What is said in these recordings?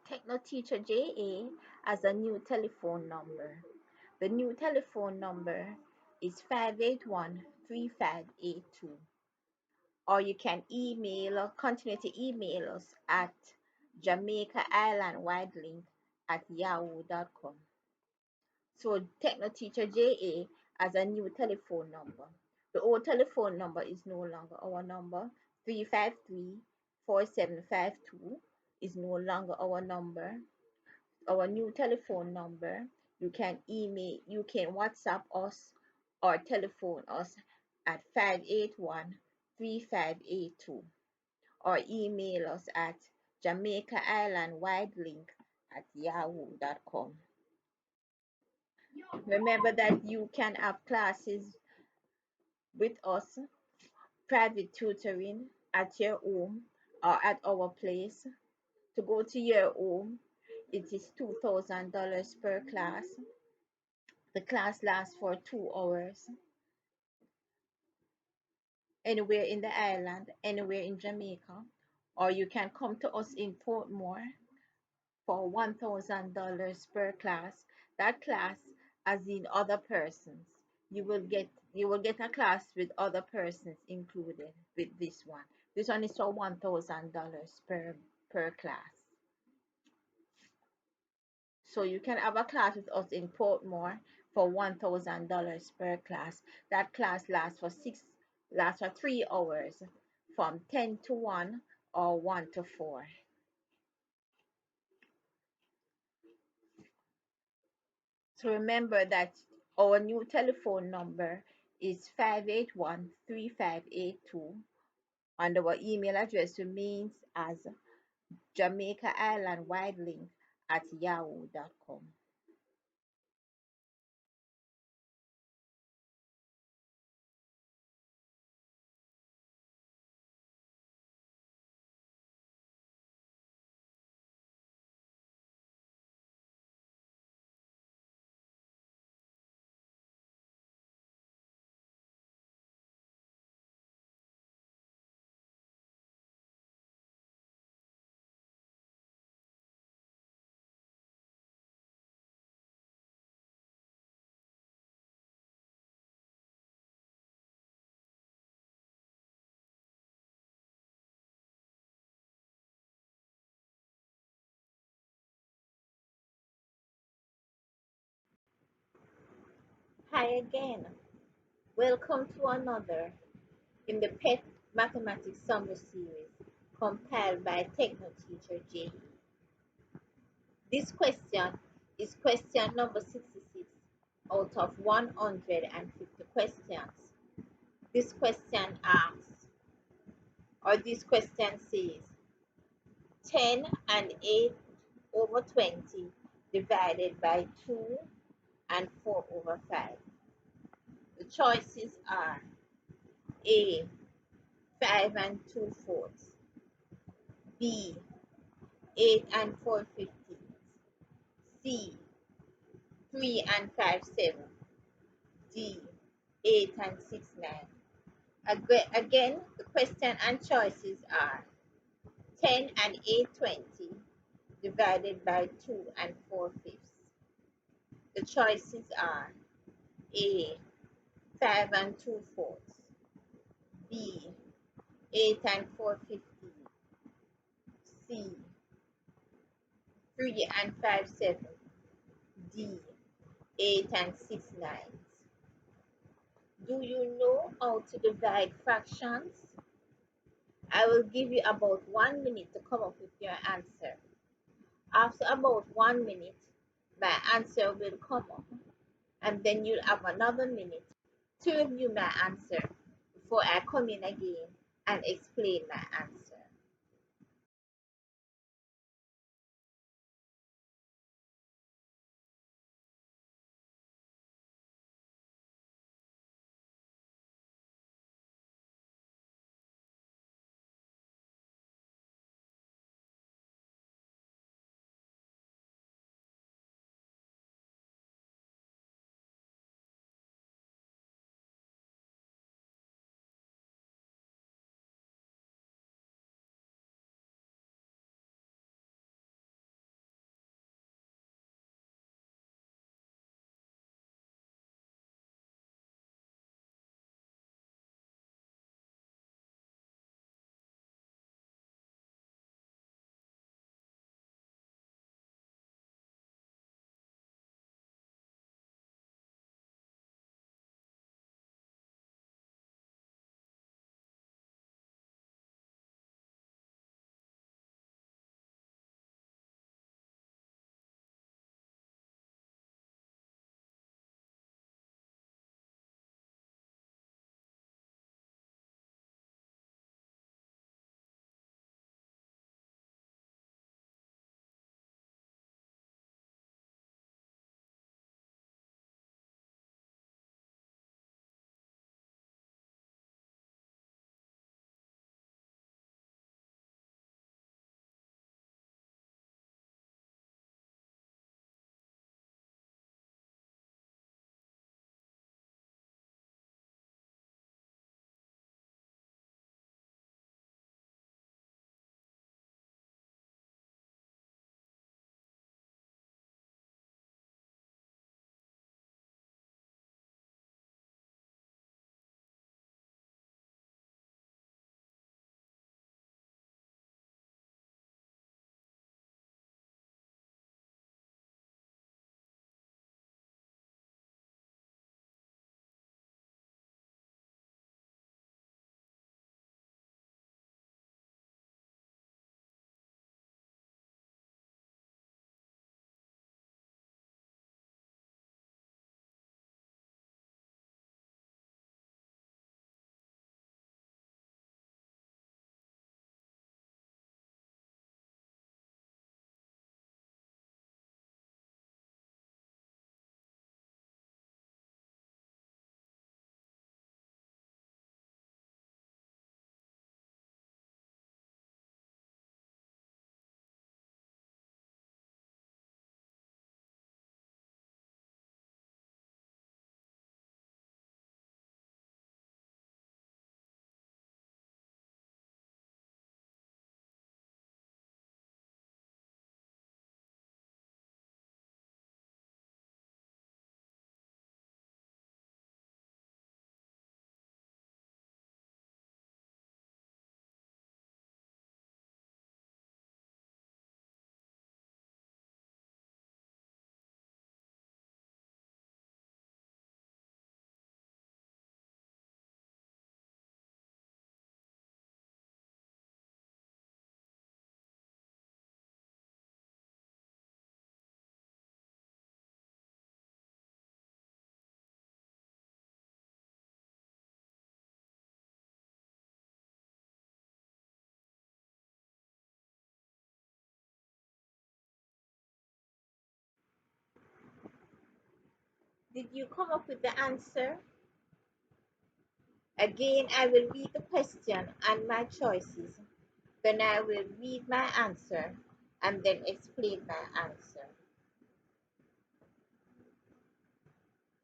Techno Teacher JA has a new telephone number. The new telephone number is 581-3582. Or you can email or continue to email us at Jamaica Island Widelink at yahoo.com. So Techno Teacher JA has a new telephone number. The old telephone number is no longer our number. 353-4752 is no longer our number. Our new telephone number, you can email, you can WhatsApp us or telephone us at 581-3582 or email us at Jamaica Island Widelink at yahoo.com. Remember that you can have classes with us, private tutoring at your home or at our place. To go to your home, it is $2,000 per class. The class lasts for 2 hours. Anywhere in the island, anywhere in Jamaica, or you can come to us in Portmore for $1,000 per class. That class, as in other persons, you will get a class with other persons included with this one. This one is for $1,000 per class. So you can have a class with us in Portmore for $1,000 per class. That class lasts for 3 hours from 10 to 1 or 1 to 4. So remember that our new telephone number is 581-3582 and our email address remains as Jamaica Island Widelink at yahoo.com. Hi again. Welcome to another in the PEP Mathematics Summer Series compiled by Techno Teacher J. This question is question number 66 out of 150 questions. This question asks, or this question says, 10 and 8 over 20 divided by 2 and 4 over 5. The choices are A, 5 and 2/4, B, 8 and 4/15, C, 3 and 5/7, D, 8 and 6/9. Again, the question and choices are 10 and 8/20 divided by 2 and 4/5. The choices are A, 5 and 2/4, B, 8 and 4/15, C, 3 and 5/7, D, 8 and 6/9. Do you know how to divide fractions? I will give you about 1 minute to come up with your answer. After about 1 minute, my answer will come up, and then you'll have another minute to review my answer before I come in again and explain my answer. Did you come up with the answer? Again, I will read the question and my choices. Then I will read my answer and then explain my answer.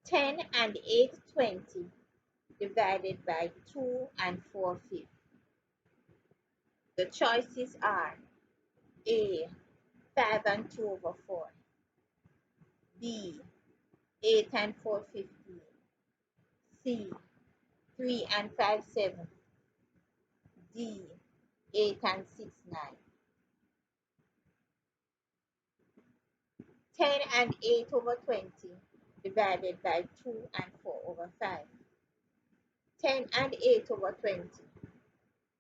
10 and 8 20 divided by 2 and 4 fifths. The choices are A. 5 and 2 over 4. B. 8 and 4 15. C. 3 and 5 7. D. 8 and 6 9. 10 and 8 over 20 divided by 2 and 4 over 5. 10 and 8 over 20.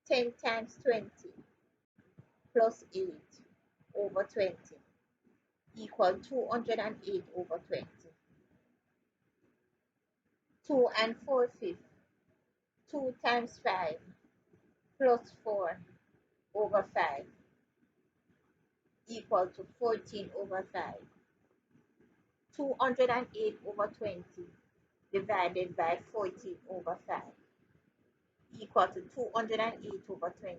10 times 20 plus 8 over 20 equal 208 over 20. 2 and 4 fifths. 2 times 5 plus 4 over 5 equal to 14 over 5. 208 over 20 divided by 14 over 5 equal to 208 over 20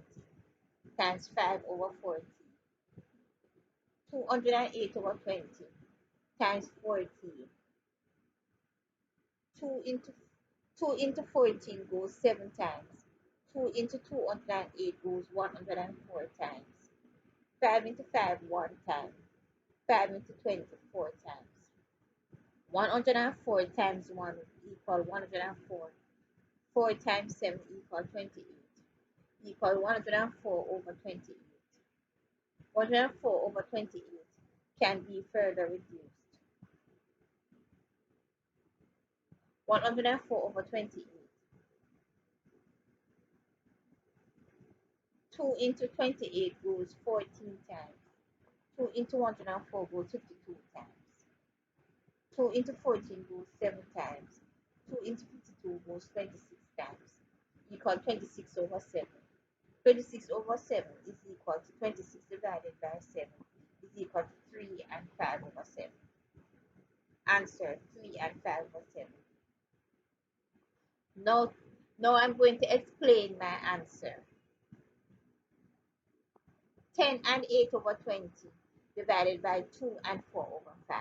times 5 over 40. 208 over 20 times 40. 2 into 14 goes 7 times. 2 into 208 goes 104 times. 5 into 5 1 time. 5 into 20 4 times. 104 times 1 equal 104. 4 times 7 equal 28. Equal 104 over 28. 104 over 28 can be further reduced. 104 over 28. 2 into 28 goes 14 times. 2 into 104 goes 52 times. 2 into 14 goes 7 times. 2 into 52 goes 26 times. Equal 26 over 7. 26 over 7 is equal to 26 divided by 7 is equal to 3 and 5 over 7. Answer 3 and 5 over 7. Now I'm going to explain my answer. 10 and 8 over 20 divided by 2 and 4 over 5.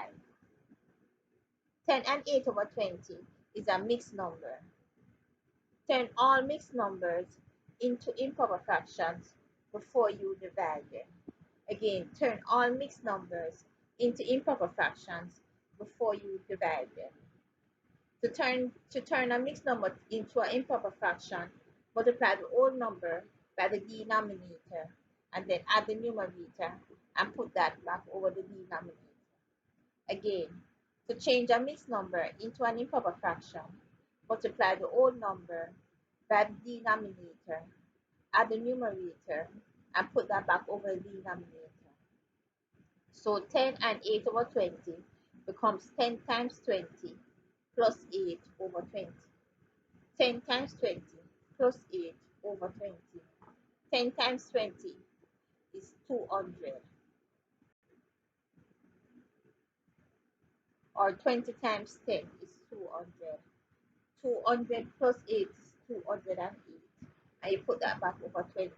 10 and 8 over 20 is a mixed number. Turn all mixed numbers into improper fractions before you divide them. Again, turn all mixed numbers into improper fractions before you divide them. To turn a mixed number into an improper fraction, multiply the whole number by the denominator and then add the numerator and put that back over the denominator. Again, to change a mixed number into an improper fraction, multiply the whole number by the denominator, add the numerator, and put that back over the denominator. So 10 and 8 over 20 becomes 10 times 20 plus 8 over 20. 10 times 20 plus 8 over 20. 10 times 20 is 200. Or 20 times 10 is 200. 200 plus 8 is 208. And you put that back over 20.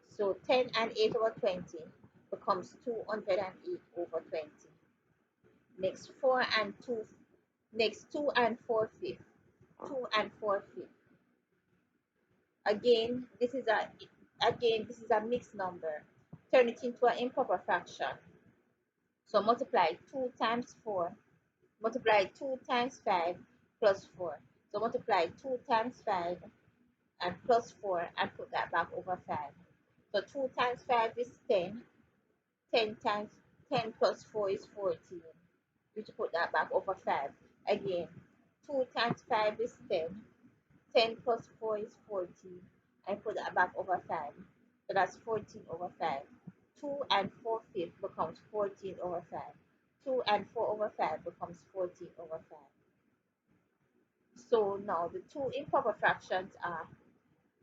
So 10 and 8 over 20 becomes 208 over 20. Next 2 and 4 fifths. 2 and 4 fifths. Again, this is a mixed number. Turn it into an improper fraction. So multiply 2 times 4. Multiply 2 times 5 plus 4. So multiply 2 times 5 and plus 4 and put that back over 5. So 2 times 5 is 10. 10 times 10 plus 4 is 14. You to put that back over 5. Again, 2 times 5 is 10. 10 plus 4 is 14. And put that back over 5. So that's 14 over 5. 2 and 4 fifths becomes 14 over 5. 2 and 4 over 5 becomes 14 over 5. So now the two improper fractions are,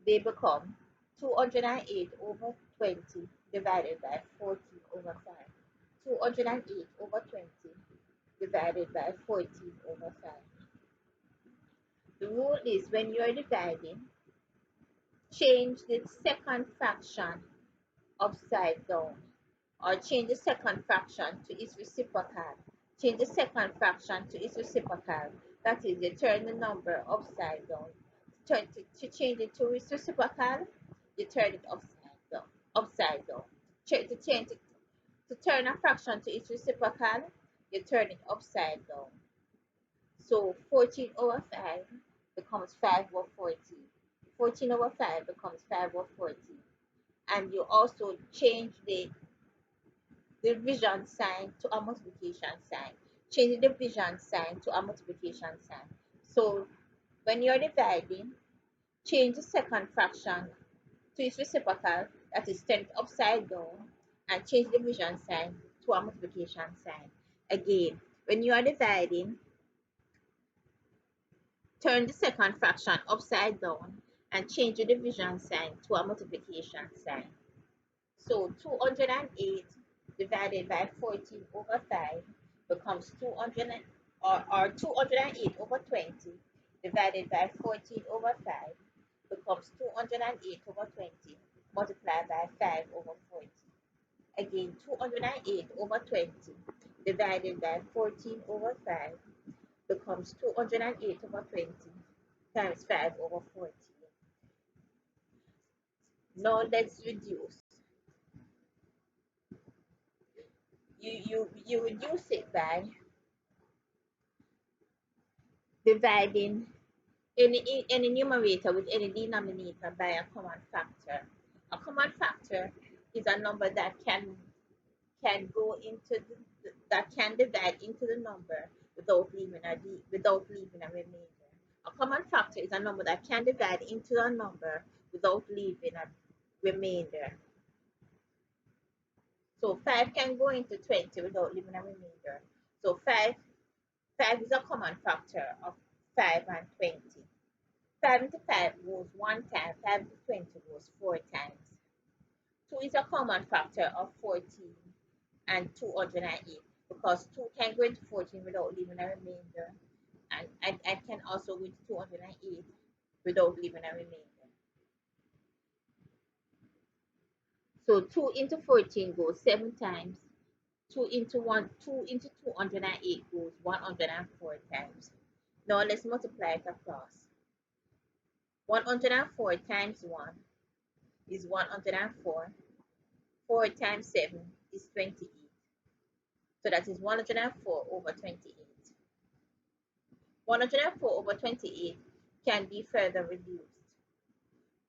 they become 208 over 20 divided by 14 over 5. 208 over 20 divided by 14 over 5. The rule is when you're dividing, change the second fraction upside down, or change the second fraction to its reciprocal. Change the second fraction to its reciprocal. That is, you turn the number upside down. To change it to its reciprocal, you turn it upside down. Upside down. To turn a fraction to its reciprocal, you turn it upside down. So 14 over 5 becomes 5 over 14. 14 over 5 becomes 5 over 14. And you also change the division sign to a multiplication sign. Change the division sign to a multiplication sign. So when you're dividing, change the second fraction to its reciprocal, that is turn it upside down, and change the division sign to a multiplication sign. Again, when you are dividing, turn the second fraction upside down and change the division sign to a multiplication sign. So 208 divided by 14 over 5 becomes 200, or 208 over 20 divided by 14 over 5 becomes 208 over 20 multiplied by 5 over 40. Again, 208 over 20 divided by 14 over 5 becomes 208 over 20 times 5 over 40. Now let's reduce. You reduce it by dividing any numerator with any denominator by a common factor. A common factor is a number that can go into that can divide into the number without leaving a remainder. A common factor is a number that can divide into a number without leaving a remainder. So 5 can go into 20 without leaving a remainder. So 5 is a common factor of 5 and 20. 5 into 5 goes 1 time, 5 into 20 goes 4 times. 2 is a common factor of 14 and 208 because 2 can go into 14 without leaving a remainder, and I can also go into 208 without leaving a remainder. So 2 into 14 goes 7 times. 2 into 208 goes 104 times. Now let's multiply it across. 104 times 1 is 104. 4 times 7 is 28. So that is 104 over 28. 104 over 28 can be further reduced.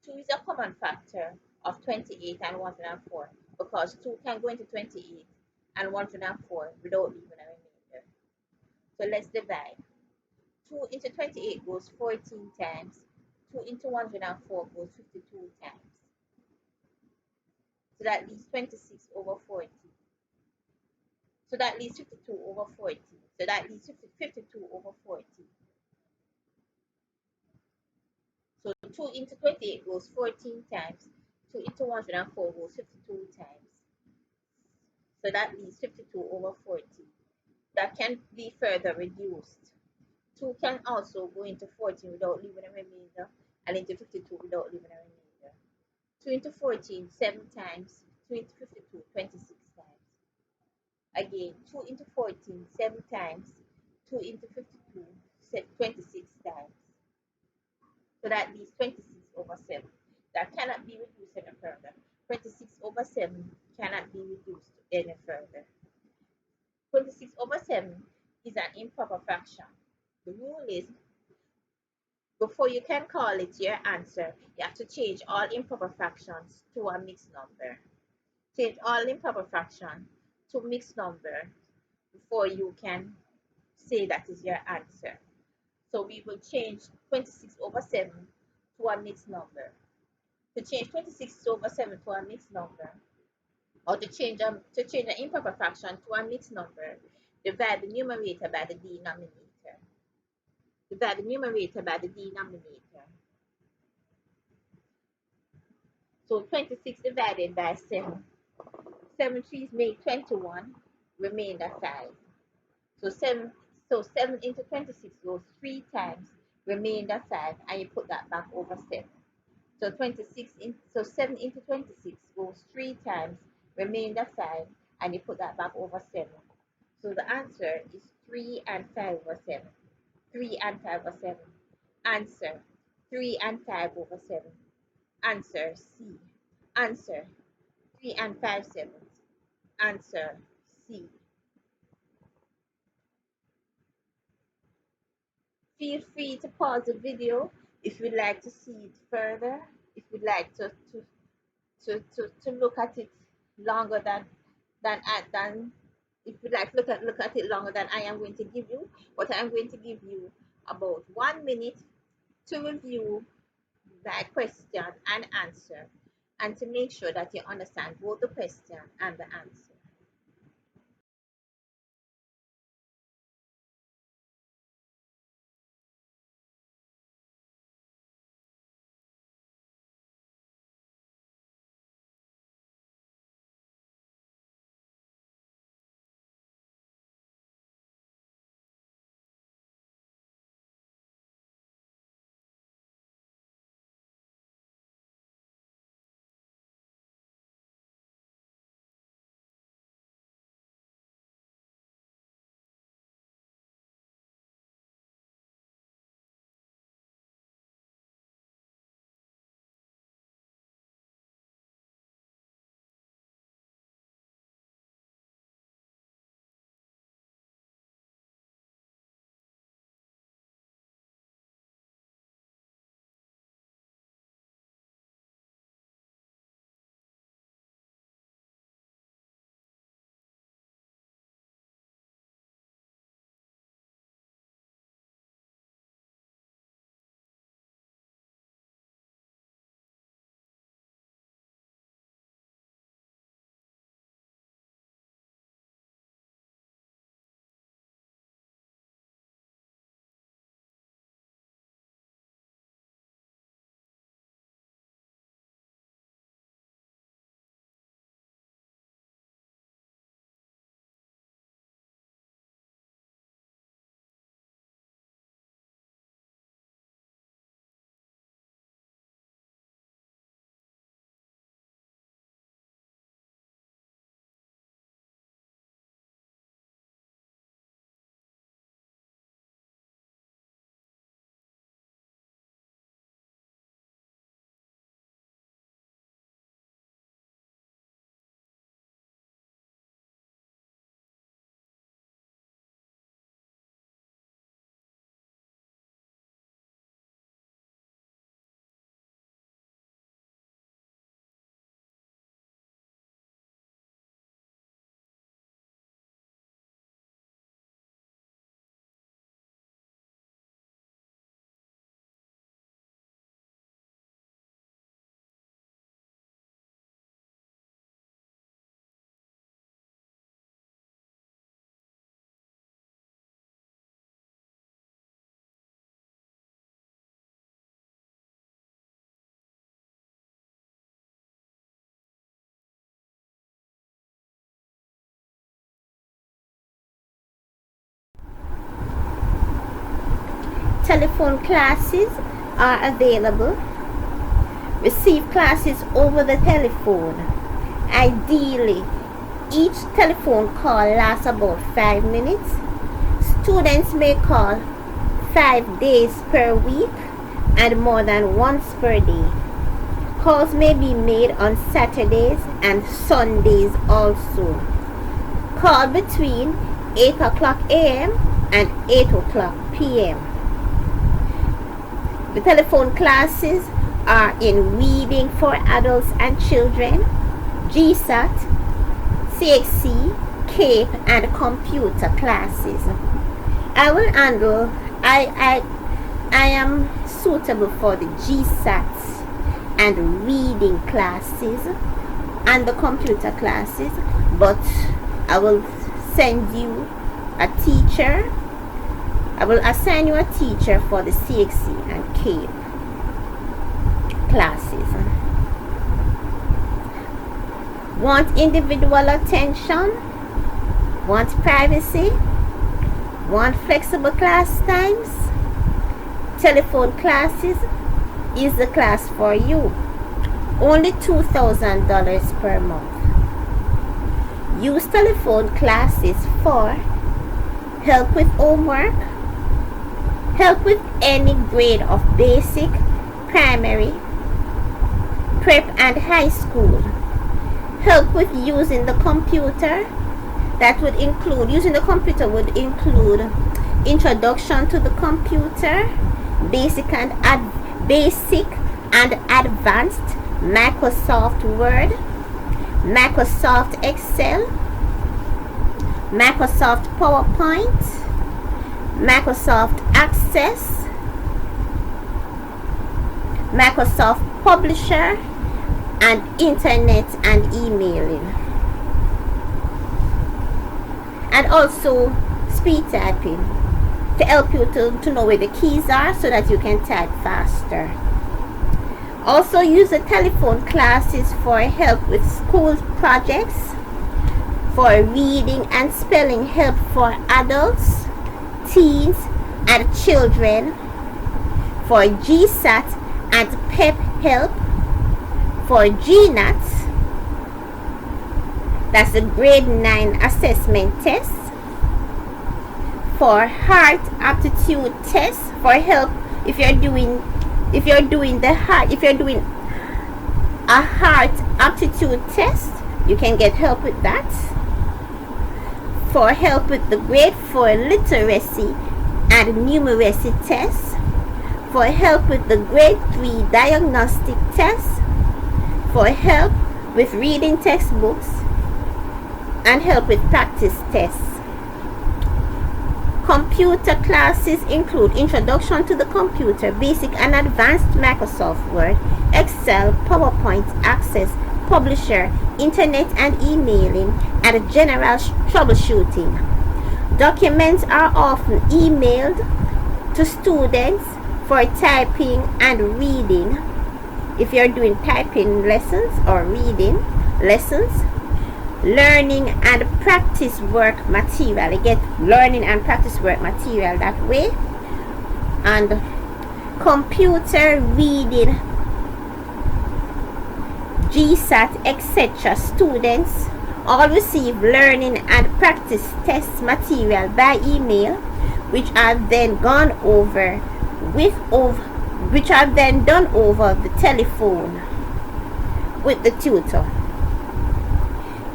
2 is a common factor of 28 and 104 because 2 can go into 28 and 104 without leaving a remainder. So let's divide. 2 into 28 goes 14 times. 2 into 104 goes 52 times. So that leaves 26 over 40. So that leaves 52 over 40. So that leaves 52 over 40. So 2 into 28 goes 14 times. 2 into 104 goes 52 times. So that leaves 52 over 40. That can be further reduced. 2 can also go into 14 without leaving a remainder, and into 52 without leaving a remainder. 2 into 14, 7 times. 2 into 52, 26 times. Again, 2 into 14, 7 times. 2 into 52, 26 times. So that leaves 26 over 7. That cannot be reduced any further. 26 over 7 cannot be reduced any further. 26 over 7 is an improper fraction. The rule is, before you can call it your answer, you have to change all improper fractions to a mixed number. Change all improper fraction to mixed number before you can say that is your answer. So we will change 26 over 7 to a mixed number. To change 26 over 7 to a mixed number, or to change an improper fraction to a mixed number, divide the numerator by the denominator. Divide the numerator by the denominator. So 26 divided by 7. 7 threes make 21, remainder 5. So 7 into 26 goes 3 times, remainder 5, and you put that back over 7. So 7 into 26 goes 3 times, remainder 5, and you put that back over 7. So the answer is 3 and 5 over 7. 3 and 5 over 7. Answer 3 and 5 over 7. Answer C. Answer 3 and 5 sevenths. Answer C. Feel free to pause the video if you'd like to see it further, if you'd like to look at it longer than if you'd like to look at it longer than I am going to give you, but I'm going to give you about 1 minute to review my question and answer, and to make sure that you understand both the question and the answer. Telephone classes are available. Receive classes over the telephone. Ideally, each telephone call lasts about 5 minutes. Students may call 5 days per week and more than once per day. Calls may be made on Saturdays and Sundays also. Call between 8 o'clock a.m. and 8 o'clock p.m. The telephone classes are in reading for adults and children, GSAT, CXC, CAPE, and computer classes. I am suitable for the GSAT and reading classes and the computer classes, but I will send you a teacher. I will assign you a teacher for the CXC and CAPE classes. Want individual attention? Want privacy? Want flexible class times? Telephone classes is the class for you. Only $2,000 per month. Use telephone classes for help with homework, help with any grade of basic, primary, prep and high school, help with using the computer. That would include, using the computer would include introduction to the computer, basic and advanced Microsoft Word, Microsoft Excel, Microsoft PowerPoint, Microsoft Access, Microsoft Publisher, and internet and emailing. And also speed typing to help you to know where the keys are so that you can type faster. Also use the telephone classes for help with school projects, for reading and spelling help for adults, teens, and children, for GSAT and PEP help, for GNAT, that's the grade 9 assessment test, for heart aptitude test for help if you're doing a heart aptitude test, you can get help with that. For help with the grade 4 literacy and numeracy test, for help with the grade 3 diagnostic test, for help with reading textbooks, and help with practice tests. Computer classes include introduction to the computer, basic and advanced Microsoft Word, Excel, PowerPoint, Access, Publisher, internet and emailing, and general troubleshooting. Documents are often emailed to students for typing and reading if you're doing typing lessons or reading lessons. Learning and practice work material. You get learning and practice work material that way. And computer reading, GSAT, etc. students all receive learning and practice test material by email, which are then done over the telephone with the tutor.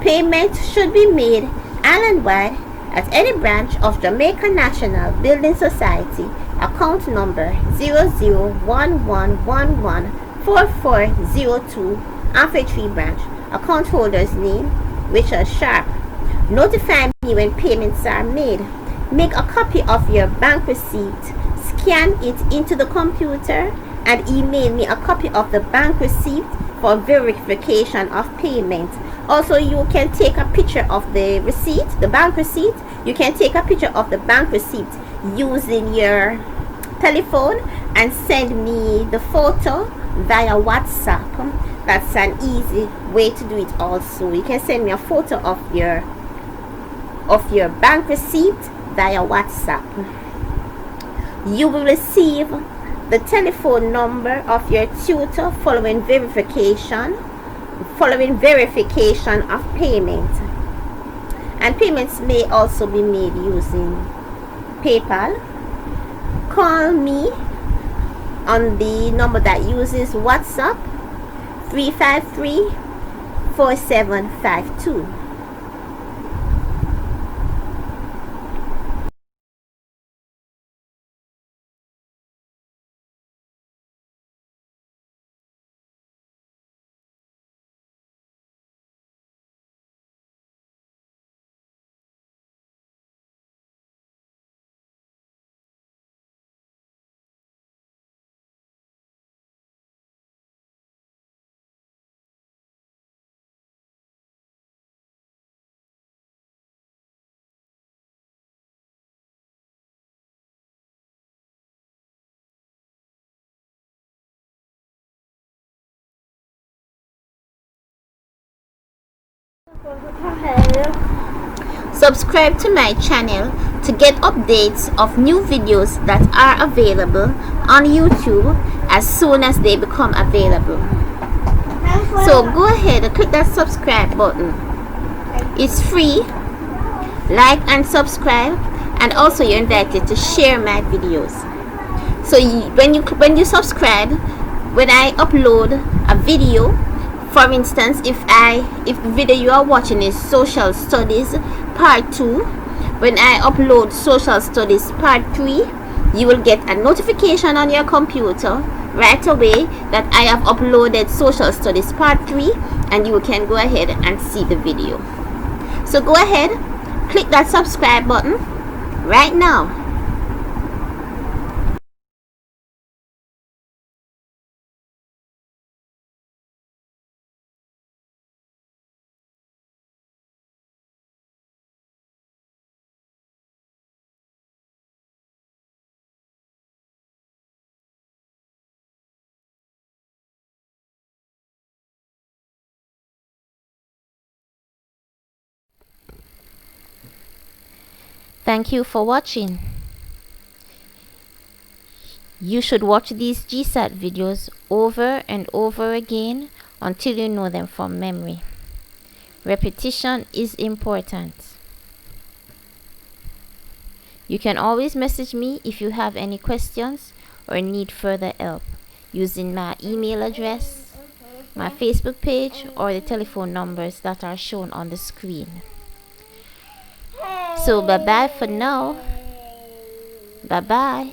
Payment should be made island-wide at any branch of Jamaica National Building Society, account number 0011114402, Amphitry branch. Account holder's name, Richard Sharp. Notify me when payments are made. Make a copy of your bank receipt, scan it into the computer, and email me a copy of the bank receipt for verification of payment. Also, you can take a picture of the receipt, the bank receipt. You can take a picture of the bank receipt using your telephone and send me the photo via WhatsApp. That's an easy way to do it also. You can send me a photo of your bank receipt via WhatsApp. You will receive the telephone number of your tutor following verification of payment. And payments may also be made using PayPal. Call me on the number that uses WhatsApp, 353-4752. Subscribe to my channel to to get updates of new videos that are available on YouTube as soon as they become available. So go ahead and click that subscribe button. It's free. Like and subscribe, and also you're invited to share my videos. So when you subscribe, when I upload a video, for instance, if the video you are watching is social studies part 2, when I upload social studies part 3, you will get a notification on your computer right away that I have uploaded social studies part 3, and you can go ahead and see the video. So go ahead, click that subscribe button right now. Thank you for watching. You should watch these GSAT videos over and over again until you know them from memory. Repetition is important. You can always message me if you have any questions or need further help using my email address, my Facebook page, or the telephone numbers that are shown on the screen. So bye bye for now. Bye bye.